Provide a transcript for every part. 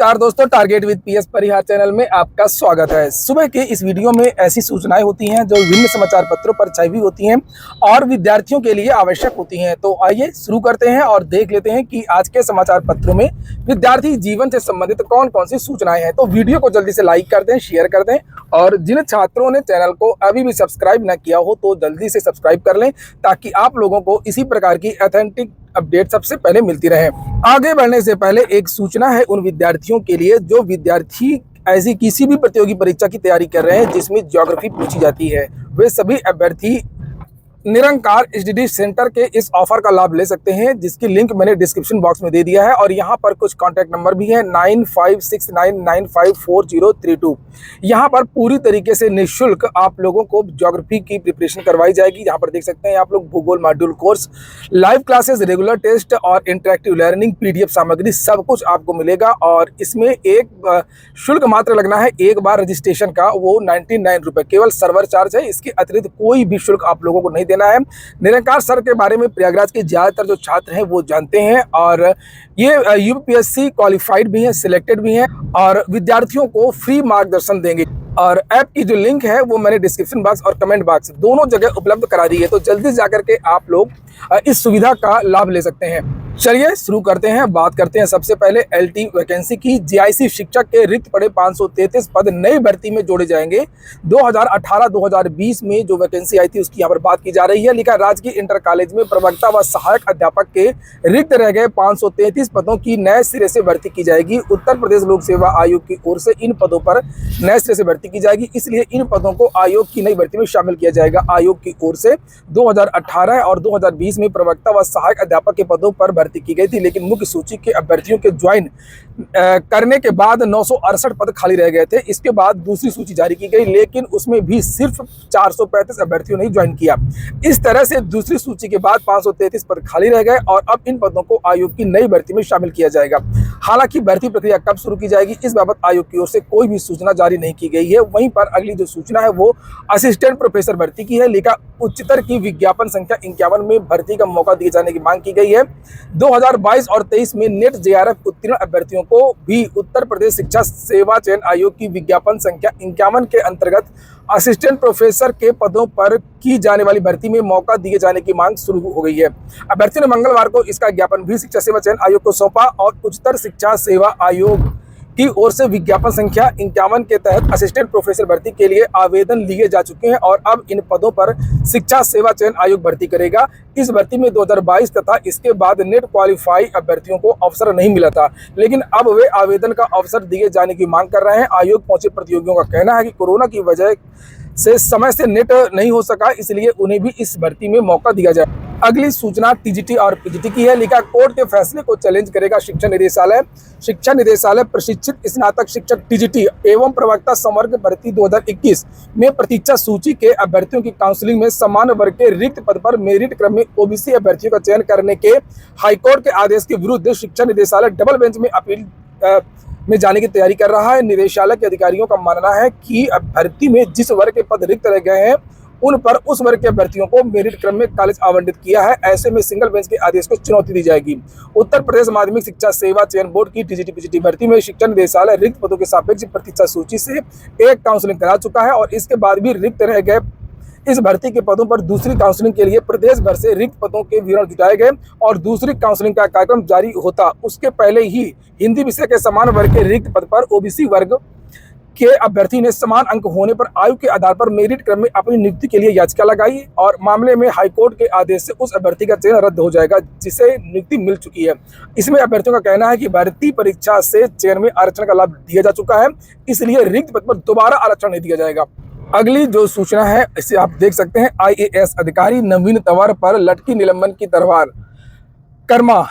नमस्कार दोस्तों, target with PS Parihar channel में आपका स्वागत है। सुबह के इस वीडियो में ऐसी सूचनाएं होती हैं जो विभिन्न समाचार पत्रों पर छपी होती हैं और विद्यार्थियों के लिए आवश्यक होती हैं। तो आइए शुरू करते हैं और देख लेते हैं कि आज के समाचार पत्रों में विद्यार्थी जीवन से संबंधित कौन कौन सी सूचनाएं हैं। तो वीडियो को जल्दी से लाइक कर दें, शेयर कर दें और जिन छात्रों ने चैनल को अभी भी सब्सक्राइब न किया हो तो जल्दी से सब्सक्राइब कर लें ताकि आप लोगों को इसी प्रकार की ऑथेंटिक अपडेट सबसे पहले मिलती रहे। आगे बढ़ने से पहले एक सूचना है उन विद्यार्थियों के लिए जो विद्यार्थी ऐसी किसी भी प्रतियोगी परीक्षा की तैयारी कर रहे हैं जिसमें ज्योग्राफी पूछी जाती है। वे सभी अभ्यर्थी निरंकार एचडीडी सेंटर के इस ऑफर का लाभ ले सकते हैं, जिसकी लिंक मैंने डिस्क्रिप्शन बॉक्स में दे दिया है और यहाँ पर कुछ कॉन्टैक्ट नंबर भी है 9569954032। यहाँ पर पूरी तरीके से निःशुल्क आप लोगों को ज्योग्राफी की प्रिपरेशन करवाई जाएगी। यहाँ पर देख सकते हैं आप लोग भूगोल module course, live classes, regular test और इंटरेक्टिव लर्निंग, पीडीएफ सामग्री सब कुछ आपको मिलेगा। और इसमें एक शुल्क मात्र लगना है एक बार रजिस्ट्रेशन का, वो 99 रुपये केवल सर्वर चार्ज है। इसके अतिरिक्त कोई भी शुल्क आप लोगों को नहीं देना है। निरंकार सर के बारे में प्रयागराज के ज्यादातर जो छात्र हैं वो जानते हैं और ये यूपीएससी क्वालिफाइड भी हैं, सिलेक्टेड भी हैं और विद्यार्थियों को फ्री मार्गदर्शन देंगे। और ऐप की जो लिंक है वो मैंने डिस्क्रिप्शन बॉक्स और कमेंट बॉक्स दोनों जगह उपलब्ध करा दी है, तो जल्दी से जाकर के आप लोग इस सुविधा का लाभ ले सकते हैं। चलिए शुरू करते हैं, बात करते हैं सबसे पहले एलटी वैकेंसी की। जीआईसी शिक्षक के रिक्त पड़े 533 पद नई भर्ती में जोड़े जाएंगे। 2018-2020 में जो वैकेंसी आई थी उसकी यहाँ पर बात की जा रही है। लिखा राजकीय इंटर कॉलेज में प्रवक्ता व सहायक अध्यापक के रिक्त रह गए 533 पदों की नए सिरे से भर्ती की जाएगी। उत्तर प्रदेश लोक सेवा आयोग की ओर से इन पदों पर नए सिरे से भर्ती की जाएगी, इसलिए इन पदों को आयोग की नई भर्ती में शामिल किया जाएगा। आयोग की ओर से 2018 और 2020 में प्रवक्ता व सहायक अध्यापक के पदों पर भर्ती की गई थी, लेकिन मुख्य सूची के अभ्यर्थियों के ज्वाइन करने के बाद 968 पद खाली रह गए थे। इसके बाद दूसरी सूची जारी की गई, लेकिन उसमें भी सिर्फ 435 अभ्यर्थियों ने ज्वाइन किया। इस तरह से दूसरी सूची के बाद 533 पद खाली रह गए और अब इन पदों को आयोग की नई भर्ती में शामिल किया जाएगा। हालांकि भर्ती प्रक्रिया कब शुरू की जाएगी इस बाबत आयोग की ओर से कोई भी सूचना जारी नहीं की गई है। वहीं पर अगली जो सूचना है वो असिस्टेंट प्रोफेसर भर्ती की है। लिखा उच्चतर की विज्ञापन संख्या 51 में भर्ती का मौका दिए जाने की मांग की गई है। 2022 और 23 में नेट जेआरएफ उत्तीर्ण अभ्यर्थियों को भी उत्तर प्रदेश शिक्षा सेवा चयन आयोग की विज्ञापन संख्या 51 के अंतर्गत असिस्टेंट प्रोफेसर के पदों पर की जाने वाली भर्ती में मौका दिए जाने की मांग शुरू हो गई है। अभ्यर्थियों ने मंगलवार को इसका ज्ञापन भी शिक्षा सेवा चयन आयोग को सौंपा और उच्चतर शिक्षा सेवा आयोग की ओर से विज्ञापन संख्या 51 के तहत असिस्टेंट प्रोफेसर भर्ती के लिए आवेदन लिए जा चुके हैं और अब इन पदों पर शिक्षा सेवा चयन आयोग भर्ती करेगा। इस भर्ती में 2022 तथा इसके बाद नेट क्वालिफाई अभ्यर्थियों को अवसर नहीं मिला था, लेकिन अब वे आवेदन का अवसर दिए जाने की मांग कर रहे हैं। आयोग पहुंचे प्रतियोगियों का कहना है कि कोरोना की वजह से समय से नेट नहीं हो सका, इसलिए उन्हें भी इस भर्ती में मौका दिया जाए। अगली सूचना टीजीटी और पीजीटी की है। लिखा कोर्ट के फैसले को चैलेंज करेगा शिक्षा निदेशालय। शिक्षा निदेशालय प्रशिक्षित स्नातक शिक्षक टीजीटी एवं प्रवक्ता संवर्ग भर्ती 2021 में प्रतीक्षा सूची के अभ्यर्थियों की काउंसलिंग में समान वर्ग के रिक्त पद पर मेरिट क्रम में ओबीसी अभ्यर्थियों का चयन करने के हाईकोर्ट के आदेश के विरुद्ध शिक्षा निदेशालय डबल बेंच में अपील में जाने की तैयारी कर रहा है। निदेशालय के अधिकारियों का मानना है कि भर्ती में जिस वर्ग के पद रिक्त रह गए हैं उन पर उस वर्ग के अभ्यर्थियों को मेरिट क्रम में कॉलेज आवंटित किया है। ऐसे में सिंगल बेंच के आदेश को चुनौती दी जाएगी। उत्तर प्रदेश माध्यमिक शिक्षा सेवा चयन बोर्ड की टीजीटी पीजीटी भर्ती में शिक्षा निदेशालय रिक्त पदों के सापेक्ष प्रतीक्षा सूची से एक काउंसलिंग करा चुका है और इसके बाद भी रिक्त रह गए इस भर्ती के पदों पर दूसरी काउंसलिंग के लिए प्रदेश भर से रिक्त पदों के विवरण जुटाए गए और दूसरी काउंसलिंग का कार्यक्रम जारी होता उसके पहले ही हिंदी विषय के समान वर्ग के रिक्त पद पर ओबीसी वर्ग के अभ्यर्थी ने समान अंक होने पर आयु के आधार पर मेरिट क्रम में अपनी नियुक्ति के लिए याचिका लगाई और मामले में हाईकोर्ट के आदेश से उस अभ्यर्थी का चयन रद्द हो जाएगा जिसे नियुक्ति मिल चुकी है। इसमें अभ्यर्थियों का कहना है कि भर्ती परीक्षा से चयन में आरक्षण का लाभ दिया जा चुका है, इसलिए रिक्त पद पर दोबारा आरक्षण नहीं दिया जाएगा। अगली जो सूचना है इसे आप देख सकते हैं। आईएएस अधिकारी नवीन तंवर पर लटकी निलंबन की तलवार। कर्मा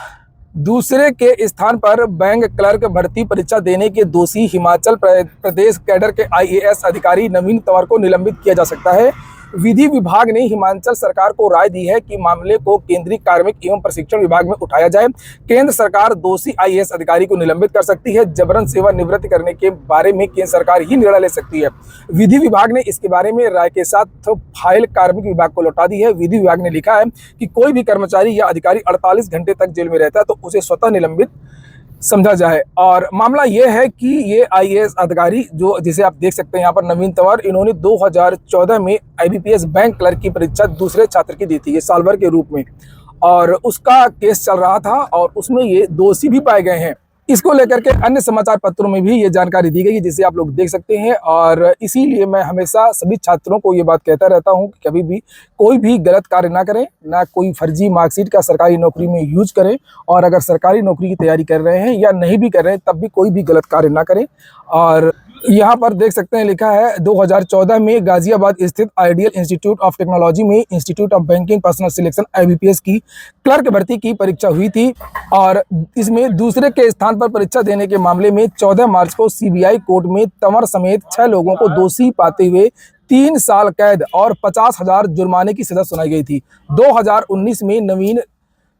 दूसरे के स्थान पर बैंक क्लर्क भर्ती परीक्षा देने के दोषी हिमाचल प्रदेश कैडर के आईएएस अधिकारी नवीन तंवर को निलंबित किया जा सकता है। विधि विभाग ने हिमाचल सरकार को राय दी है कि मामले को केंद्रीय कार्मिक एवं प्रशिक्षण विभाग में उठाया जाए। केंद्र सरकार दोषी आईएएस अधिकारी को निलंबित कर सकती है। जबरन सेवा निवृत्त करने के बारे में केंद्र सरकार ही निर्णय ले सकती है। विधि विभाग ने इसके बारे में राय के साथ फाइल कार्मिक विभाग को लौटा दी है। विधि विभाग ने लिखा है कि कोई भी कर्मचारी या अधिकारी 48 घंटे तक जेल में रहता है तो उसे स्वतः निलंबित समझा जाए। और मामला ये है कि ये आईएएस अधिकारी जो जिसे आप देख सकते हैं यहाँ पर नवीन तंवर, इन्होंने 2014 में आईबीपीएस बैंक क्लर्क की परीक्षा दूसरे छात्र की दी थी, ये साल भर के रूप में, और उसका केस चल रहा था और उसमें ये दोषी भी पाए गए हैं। इसको लेकर के अन्य समाचार पत्रों में भी ये जानकारी दी गई है, जिसे आप लोग देख सकते हैं। और इसीलिए मैं हमेशा सभी छात्रों को ये बात कहता रहता हूं कि कभी भी कोई भी गलत कार्य ना करें, ना कोई फर्जी मार्कशीट का सरकारी नौकरी में यूज करें, और अगर सरकारी नौकरी की तैयारी कर रहे हैं या नहीं भी कर रहे हैं तब भी कोई भी गलत कार्य ना करें। और यहाँ पर देख सकते हैं लिखा है 2014 में गाजियाबाद स्थित आइडियल इंस्टीट्यूट ऑफ टेक्नोलॉजी में institute of banking personal selection IBPS की क्लर्क भर्ती की परीक्षा हुई थी, और इसमें दूसरे के स्थान पर परीक्षा देने के मामले में 14 मार्च को सीबीआई कोर्ट में तंवर समेत 6 लोगों को दोषी पाते हुए 3 साल कैद और 50,000 जुर्माने की सजा सुनाई गई थी। 2019 में नवीन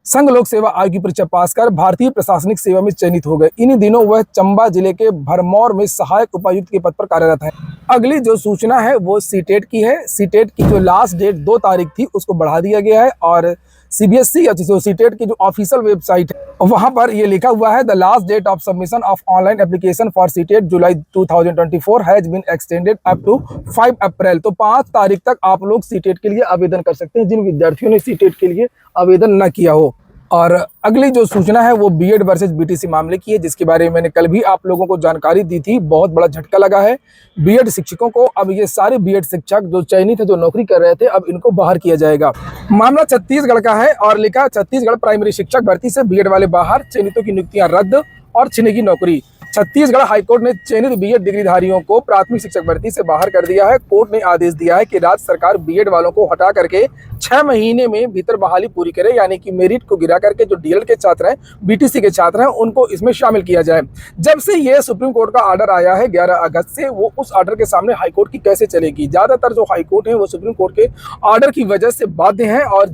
संघ लोक सेवा आयोग की परीक्षा पास कर भारतीय प्रशासनिक सेवा में चयनित हो गए। इन दिनों वह चंबा जिले के भरमौर में सहायक उपायुक्त के पद पर कार्यरत है। अगली जो सूचना है वो सीटेट की है। सीटेट की जो लास्ट डेट 2 तारीख थी उसको बढ़ा दिया गया है, और सीबीएसई या जो सीटेट की जो ऑफिशियल वेबसाइट है वहां पर ये लिखा हुआ है the last date of submission of online application for CTET July 2024 has been extended up to 5 April. तो 5 तारीख तक आप लोग सीटेट के लिए आवेदन कर सकते हैं जिन विद्यार्थियों ने सीटेट के लिए आवेदन न किया हो। और अगली जो सूचना है वो बीएड वर्सेस बीटीसी मामले की है, जिसके बारे में मैंने कल भी आप लोगों को जानकारी दी थी। बहुत बड़ा झटका लगा है बीएड शिक्षकों को। अब ये सारे बीएड शिक्षक जो चयनित थे, जो नौकरी कर रहे थे, अब इनको बाहर किया जाएगा। मामला छत्तीसगढ़ का है और लिखा छत्तीसगढ़ प्राइमरी शिक्षक भर्ती से बीएड वाले बाहर, चयनितों की नियुक्तियां रद्द और छिनेगी नौकरी। छत्तीसगढ़ हाईकोर्ट ने चयनित बीएड डिग्रीधारियों को प्राथमिक शिक्षक भर्ती से बाहर कर दिया है। कोर्ट ने आदेश दिया है कि राज्य सरकार बीएड वालों को हटा करके 6 महीने में भीतर बहाली पूरी करे, यानी कि मेरिट को गिरा करके जो डीएलएड के छात्र हैं, बीटीसी के छात्र हैं, उनको इसमें शामिल किया जाए। जब से ये सुप्रीम कोर्ट का ऑर्डर आया है 11 अगस्त से, वो उस ऑर्डर के सामने हाईकोर्ट की कैसे चलेगी। ज्यादातर जो हाईकोर्ट है वो सुप्रीम कोर्ट के ऑर्डर की वजह से बाध्य हैं, और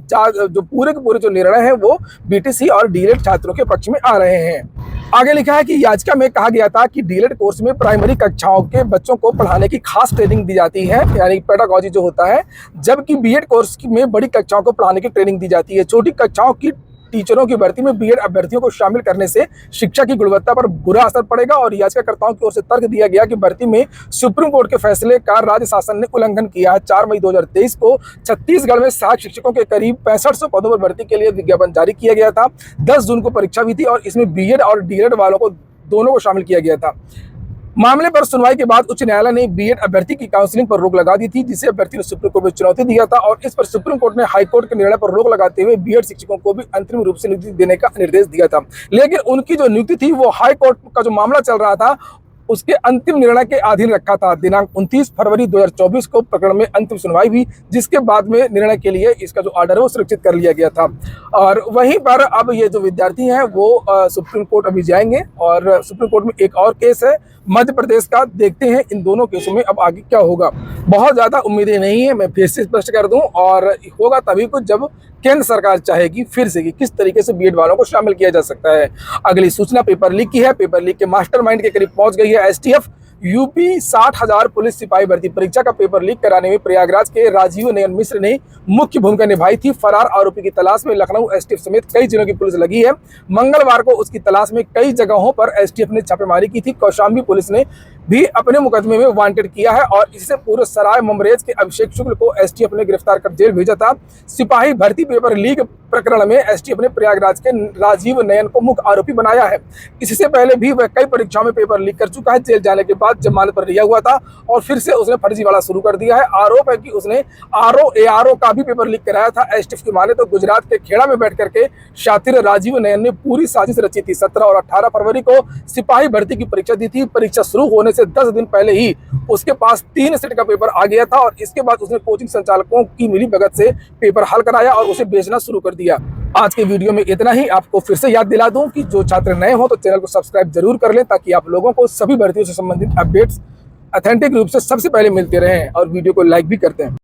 जो पूरे के पूरे जो निर्णय है वो बीटीसी और डीएलएड छात्रों के पक्ष में आ रहे हैं। आगे लिखा है कि याचिका में कहा गया था कि डीएलएड कोर्स में प्राइमरी कक्षाओं के बच्चों को पढ़ाने की खास ट्रेनिंग दी जाती है, यानी पेडागोजी जो होता है, जबकि बीएड कोर्स में बड़ी कक्षाओं को पढ़ाने की ट्रेनिंग दी जाती है। छोटी कक्षाओं की टीचरों की भर्ती में बीएड अभ्यर्थियों को शामिल करने से शिक्षा की गुणवत्ता पर बुरा असर पड़ेगा, और याचिकाकर्ताओं की ओर से तर्क दिया गया कि भर्ती में सुप्रीम कोर्ट के फैसले का राज्य शासन ने उल्लंघन किया है। 4 मई 2023 को छत्तीसगढ़ में सहायक शिक्षकों के करीब 6500 पदों पर भर्ती के लिए विज्ञापन जारी किया गया था। 10 जून को परीक्षा हुई थी और इसमें बीएड और डीएलएड वालों को दोनों को शामिल किया गया था। मामले पर सुनवाई के बाद उच्च न्यायालय ने बीएड अभ्यर्थी की काउंसलिंग पर रोक लगा दी थी, जिसे अभ्यर्थी ने सुप्रीम कोर्ट में चुनौती दिया था, और इस पर सुप्रीम कोर्ट ने हाईकोर्ट के निर्णय पर रोक लगाते हुए बीएड शिक्षकों को भी अंतरिम रूप से नियुक्ति देने का निर्देश दिया था। लेकिन उनकी जो नियुक्ति थी वो हाईकोर्ट का जो मामला चल रहा था उसके अंतिम निर्णय के अधीन रखा था। दिनांक 29 फरवरी 2024 को प्रकरण में अंतिम सुनवाई हुई, जिसके बाद में निर्णय के लिए इसका जो ऑर्डर है वो सुरक्षित कर लिया गया था। और वहीं पर अब ये जो विद्यार्थी हैं वो सुप्रीम कोर्ट अभी जाएंगे, और सुप्रीम कोर्ट में एक और केस है मध्य प्रदेश का। देखते हैं इन दोनों केसों में अब आगे क्या होगा। बहुत ज़्यादा उम्मीदें नहीं है, मैं फिर से स्पष्ट कर दूं, और होगा तभी कुछ जब केंद्र सरकार चाहेगी फिर से कि किस तरीके से बीएड वालों को शामिल किया जा सकता है। अगली सूचना पेपर लीक की है। पेपर लीक के मास्टरमाइंड के करीब पहुंच गई है एसटीएफ। यूपी 60,000 पुलिस सिपाही भर्ती परीक्षा का पेपर लीक कराने में प्रयागराज के राजीव नयन मिश्र ने मुख्य भूमिका निभाई थी। फरार आरोपी की तलाश में लखनऊ एसटीएफ समेत कई जिलों की पुलिस लगी है। मंगलवार को उसकी तलाश में कई जगहों पर एसटीएफ ने छापेमारी की थी। कौशाम्बी पुलिस ने भी अपने मुकदमे में वांटेड किया है, और इससे पूर्व सराय ममरेज के अभिषेक शुक्ल को एसटीएफ ने गिरफ्तार कर जेल भेजा था। सिपाही भर्ती पेपर लीक प्रकरण में एसटीएफ ने प्रयागराज के राजीव नयन को मुख्य आरोपी बनाया है। इससे पहले भी वह कई परीक्षाओं में पेपर लीक कर चुका है। जेल जाने के बाद जमानत पर रिहा हुआ था और फिर से उसने फर्जीवाड़ा शुरू कर दिया है। आरोप है कि उसने आरओ का भी पेपर लीक कराया था। एसटीएफ की माने तो गुजरात के खेड़ा में बैठ करके शातिर राजीव नयन ने पूरी साजिश रची थी। 17 और 18 फरवरी को सिपाही भर्ती की परीक्षा दी थी। परीक्षा शुरू होने से 10 दिन पहले ही उसके पास 3 सेट का पेपर आ गया था, और इसके बाद उसने कोचिंग संचालकों की मिलीभगत से पेपर हल कराया और उसे बेचना शुरू कर दिया। आज के वीडियो में इतना ही। आपको फिर से याद दिला दूं कि जो छात्र नए हो तो चैनल को सब्सक्राइब जरूर कर लें, ताकि आप लोगों को सभी भर्तियों से संबंधित अपडेट्स ऑथेंटिक रूप से सबसे पहले मिलते रहें, और वीडियो को लाइक भी करते हैं।